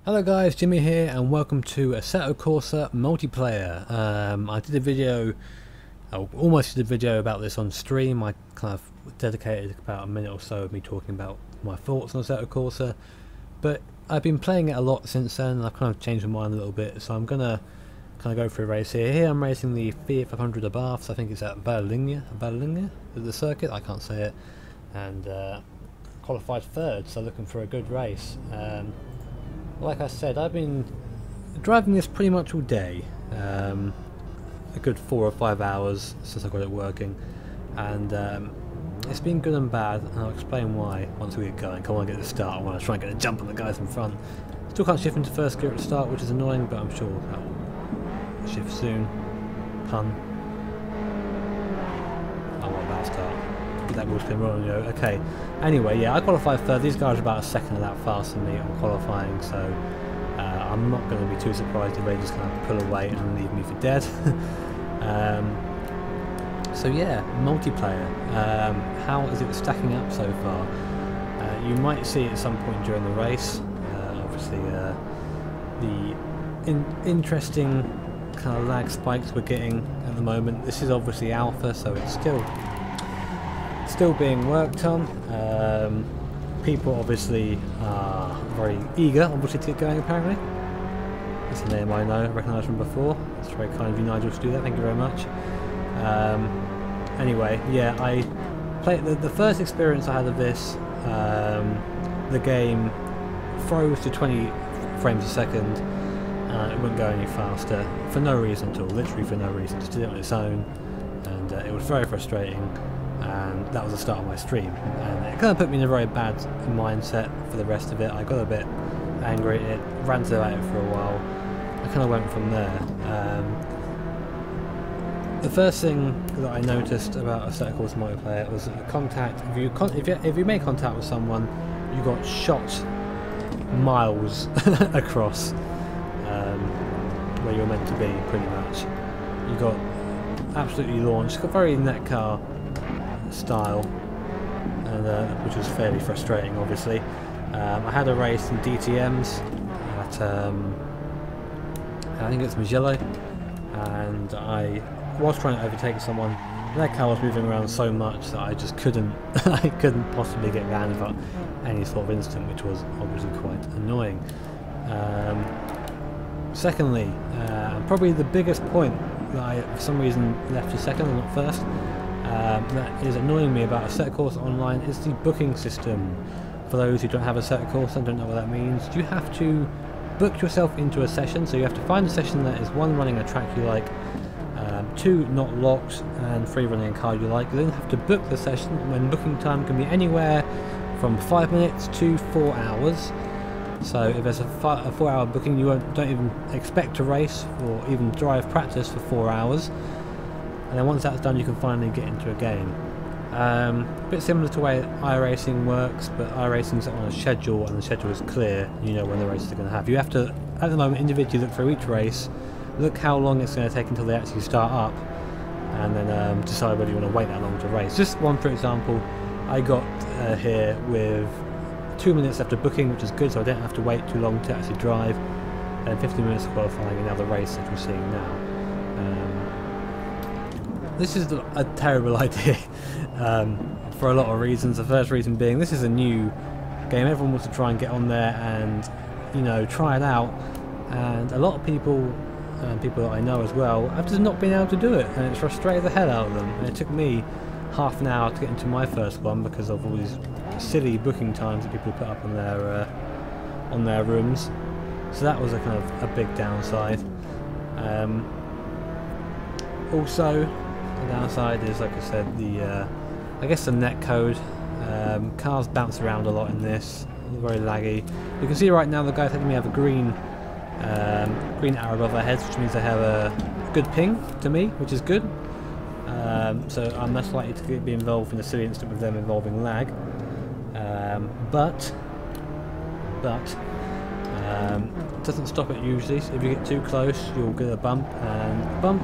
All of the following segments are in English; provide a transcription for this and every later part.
Hello guys, Jimmy here and welcome to Assetto Corsa multiplayer. I did a video, almost did a video about this on stream. I kind of dedicated about a minute or so of me talking about my thoughts on Assetto Corsa, but I've been playing it a lot since then and I've kind of changed my mind a little bit, so I'm gonna kind of go through a race here. Here I'm racing the Fiat 500 of Baths. I think it's at Baligna, the circuit, I can't say it, and qualified third, so looking for a good race. Like I said, I've been driving this pretty much all day, a good 4 or 5 hours since I got it working, and it's been good and bad, and I'll explain why once we get going. I want to get the start, I want to try and get a jump on the guys in front. Still can't shift into first gear at the start, which is annoying, but I'm sure that will shift soon. Pun. Oh, what a bad start. That will spin rolling, okay. Anyway, yeah, I qualified third. These guys are about a second of that faster than me on qualifying, so I'm not going to be too surprised if they just kind of pull away and leave me for dead. So yeah, multiplayer. How is it stacking up so far? You might see it at some point during the race. Obviously, the interesting kind of lag spikes we're getting at the moment. This is obviously alpha, so it's still being worked on. People obviously are very eager, obviously, to get going. Apparently, that's a name I know, recognised from before. It's very kind of you, Nigel, to do that. Thank you very much. Anyway, yeah, I played the first experience I had of this. The game froze to 20 frames a second. It wouldn't go any faster for no reason at all. Literally for no reason. Just did it on its own, and it was very frustrating. And that was the start of my stream, and it kind of put me in a very bad mindset for the rest of it. I got a bit angry at it, ranted about it for a while. I kind of went from there. The first thing that I noticed about Assetto Corsa multiplayer was contact. If you make contact with someone, you got shot miles across where you're meant to be, pretty much. You got absolutely launched. Got very Netcar style, and which was fairly frustrating, obviously. I had a race in DTMs at I think it's Mugello, and I was trying to overtake someone. That car was moving around so much that I just couldn't I couldn't possibly get around without any sort of instant, which was obviously quite annoying. Secondly, probably the biggest point that I for some reason left for second and not first, that is annoying me about Assetto Corsa Online is the booking system. For those who don't have Assetto Corsa and don't know what that means, you have to book yourself into a session, so you have to find a session that is 1, running a track you like, 2, not locked, and 3, running a car you like. You then have to book the session, when booking time can be anywhere from 5 minutes to 4 hours. So if there's a 4-hour booking, you don't even expect to race or even drive practice for 4 hours. And then once that's done, you can finally get into a game. A bit similar to the way iRacing works, but iRacing's on a schedule, and the schedule is clear. You know when the races are going to have. You have to, at the moment, individually look through each race, look how long it's going to take until they actually start up, and then decide whether you want to wait that long to race. Just one, for example, I got here with 2 minutes after booking, which is good, so I don't have to wait too long to actually drive, and 15 minutes of qualifying in other race that we're seeing now. This is a terrible idea for a lot of reasons. The first reason being, this is a new game. Everyone wants to try and get on there and, you know, try it out. And a lot of people, people that I know as well, have just not been able to do it, and it's frustrated the hell out of them. And it took me half an hour to get into my first one because of all these silly booking times that people put up on their rooms. So that was a kind of a big downside. Also, the downside is, like I said, the I guess the net code. Cars bounce around a lot in this, very laggy. You can see right now the guys letting me have a green arrow above their heads, which means they have a good ping to me, which is good. So I'm less likely to be involved in a silly incident with them involving lag. But it doesn't stop it usually. So if you get too close, you'll get a bump, and bump.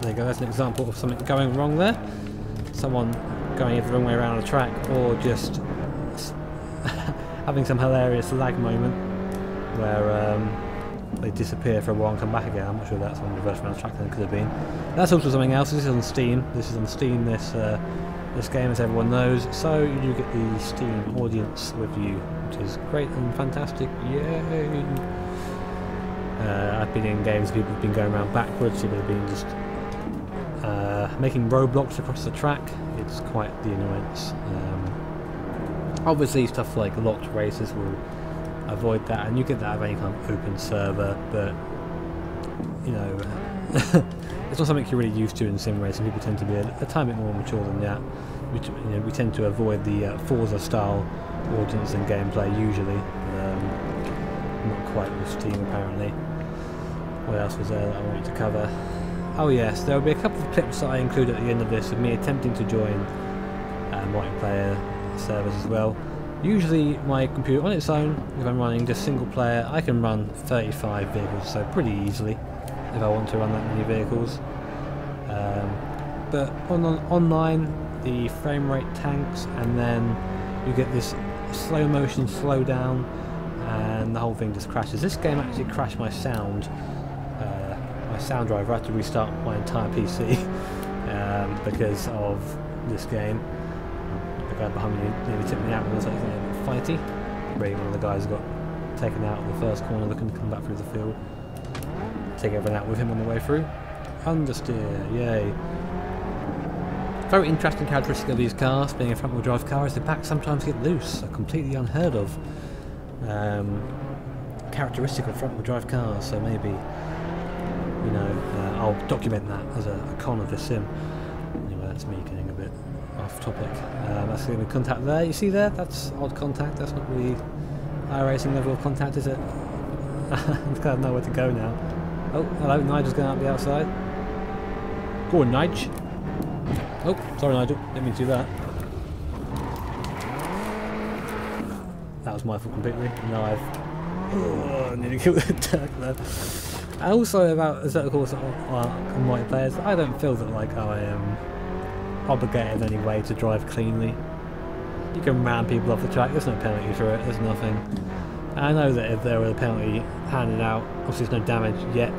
There you go, that's an example of something going wrong there. Someone going either the wrong way around the track, or just having some hilarious lag moment. where they disappear for a while and come back again. I'm not sure that's on the reverse round track than it could have been. That's also something else. This is on Steam. This game, as everyone knows, so you do get the Steam audience with you, which is great and fantastic. Yay! I've been in games, people have been going around backwards, people have been just making roadblocks across the track. It's quite the annoyance. Obviously stuff like locked races will avoid that, and you get that of any kind of open server, but you know, it's not something you're really used to in sim racing. People tend to be a tiny bit more mature than that. We tend to avoid the Forza style audience and gameplay usually. Not quite with Steam apparently. What else was there that I wanted to cover? Oh yes, there will be a couple of clips that I include at the end of this of me attempting to join multiplayer servers as well. Usually my computer on its own, if I'm running just single player, I can run 35 vehicles, so pretty easily if I want to run that many vehicles. But online the frame rate tanks, and then you get this slow motion slowdown and the whole thing just crashes. This game actually crashed my sound driver. I had to restart my entire PC because of this game. The guy behind me nearly took me out when I was like a bit fighty. Really, one of the guys got taken out in the first corner looking to come back through the field. Take everyone out with him on the way through. Understeer, yay. Very interesting characteristic of these cars, being a front wheel drive car, is the back sometimes get loose. A completely unheard of characteristic of front wheel drive cars, so maybe, you know, I'll document that as a con of the sim. Anyway, that's me getting a bit off topic. That's going to be contact there. You see there? That's odd contact. That's not really iRacing level of contact, is it? I'm glad I know where to go now. Oh, hello, Nigel's going out the outside. Go on, Nige. Oh, sorry Nigel, didn't mean to do that. That was my fault completely. Now I've nearly killed the duck there. And also about Assetto Corsa on multiplayers, I don't feel that like I am obligated in any way to drive cleanly. You can ram people off the track, there's no penalty for it, there's nothing. And I know that if there were a penalty handed out, obviously there's no damage yet.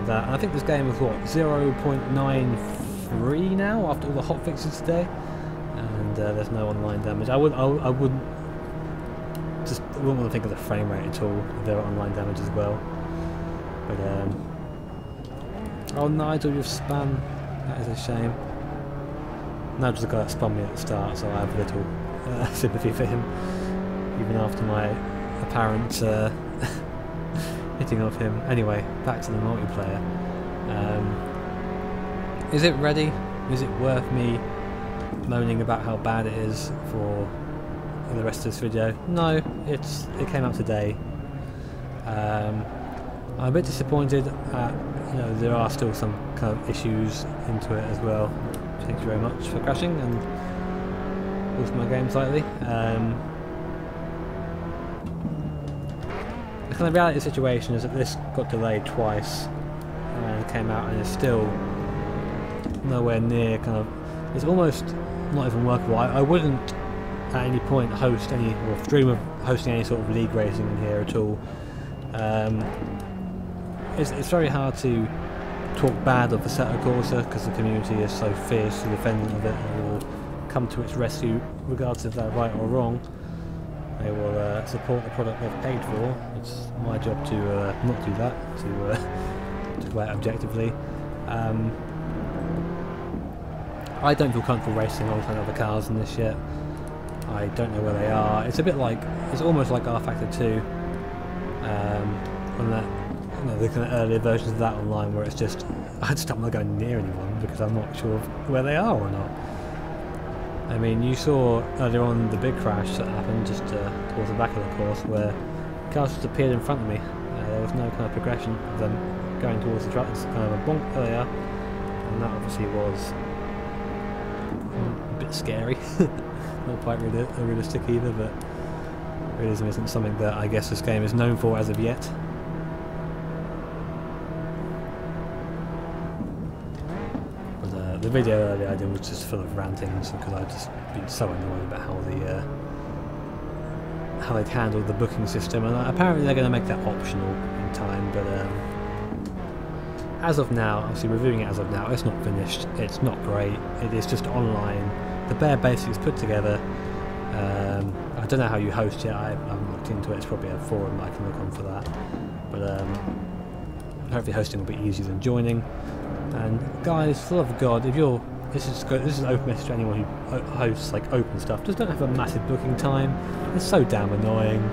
That. And I think this game is what, 0.93 now after all the hotfixes today, and there's no online damage. I wouldn't want to think of the frame rate at all if there were online damage as well. But oh, Nigel, you've spun. That is a shame. Nigel's the guy that spun me at the start, so I have little sympathy for him, even after my apparent hitting of him. Anyway, back to the multiplayer. Is it ready? Is it worth me moaning about how bad it is for the rest of this video? No, it came out today. I'm a bit disappointed at, you know, there are still some kind of issues into it as well. Thank you very much for crashing and also my game slightly. The kind of reality of the situation is that this got delayed twice and came out and is still nowhere near kind of, it's almost not even workable. I wouldn't at any point host any, or dream of hosting any sort of league racing in here at all. It's very hard to talk bad of Assetto Corsa because the community is so fiercely defendant of it and will come to its rescue regardless if they're right or wrong. They will support the product they've paid for. It's my job to not do that, to go out objectively. I don't feel comfortable racing alongside other cars in this yet. I don't know where they are. It's a bit like, it's almost like R Factor 2, on that, you know, the kind of earlier versions of that online where it's just, I just don't want to go near anyone because I'm not sure where they are or not. I mean, you saw earlier on the big crash that happened just towards the back of the course where cars just appeared in front of me. There was no kind of progression of them going towards the track. It's kind of a bonk, there they are. And that obviously was a bit scary. Not quite realistic either, but realism isn't something that I guess this game is known for as of yet. But the video earlier I did was just full of rantings because I've just been so annoyed about how they'd handle the booking system, and apparently they're going to make that optional in time, but as of now, obviously reviewing it as of now, it's not finished, it's not great, it is just online, the bare basics put together. I don't know how you host it, I haven't looked into it, it's probably a forum I can look on for that, but hopefully hosting will be easier than joining. And guys, for the love of God, if you're, this is an open message to anyone who hosts like open stuff, just don't have a massive booking time, it's so damn annoying.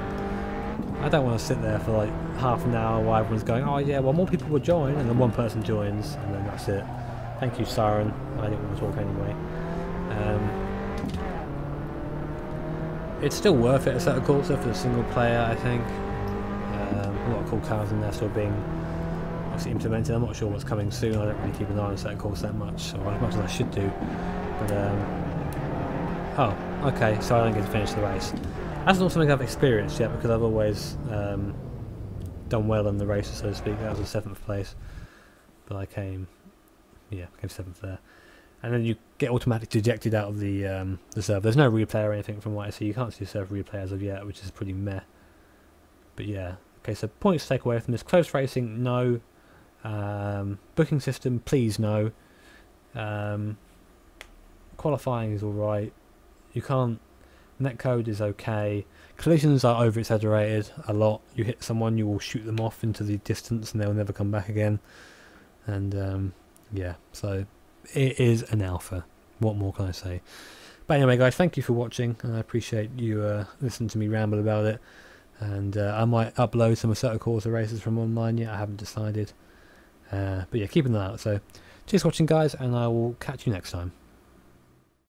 I don't want to sit there for like half an hour while everyone's going, oh yeah, well more people will join, and then one person joins, and then that's it. Thank you, Siren, I didn't want to talk anyway. It's still worth it, Assetto Corsa, for the single player, I think. A lot of cool cars in there still being obviously implemented. I'm not sure what's coming soon, I don't really keep an eye on Assetto Corsa that much, or as much as I should do. But, oh, okay, so I don't get to finish the race. That's not something I've experienced yet, because I've always done well in the races, so to speak. That was a 7th place, but I came 7th there. And then you get automatically ejected out of the server. There's no replay or anything from what I see. You can't see server replay as of yet, which is pretty meh. But yeah, okay. So points to take away from this: close racing, no. Booking system, please no. Qualifying is all right. You can't. Netcode is okay. Collisions are over exaggerated a lot. You hit someone, you will shoot them off into the distance, and they'll never come back again. And yeah, so. It is an alpha. What more can I say? But anyway, guys, thank you for watching, and I appreciate you listening to me ramble about it. And I might upload some Assetto Corsa races from online yet. I haven't decided. But yeah, keep an eye out. So, cheers for watching, guys, and I will catch you next time.